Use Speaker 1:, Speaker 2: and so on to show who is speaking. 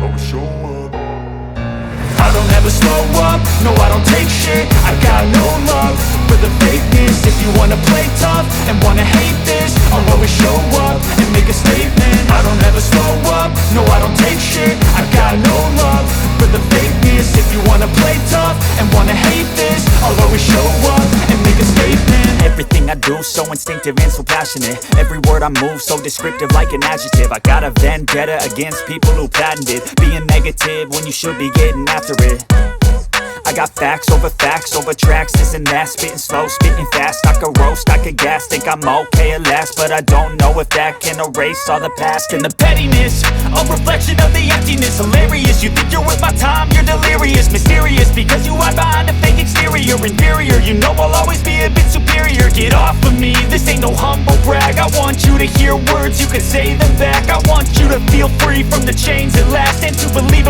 Speaker 1: always show up.
Speaker 2: I don't ever slow up, no I don't take shit. I got no love for the fakeness. If you wanna play tough and wanna hate this, I'll always show up and make a statement. I don't ever slow up, no I don't take shit. I got no love for the fakeness. If you wanna play tough and wanna hate this, I'll always show up and make a statement. Everything I do so instinctive and so passionate. Every word I move so descriptive like an adjective. I got a vendetta against people who patented being negative when you should be getting after it. I got facts over tracks, this and that. Spitting slow, spitting fast. I could roast, I could gas. Think I'm okay at last, but I don't know if that can erase all the past. And the pettiness, a reflection of the emptiness. Hilarious, you think you're worth my time, you're delirious. Mysterious, because you hide behind a fake exterior. Inferior, you know I'll always be a bit superior. Get off of me, this ain't no humble brag. I want you to hear words, you can say them back. I want you to feel free from the chains at last, and to believe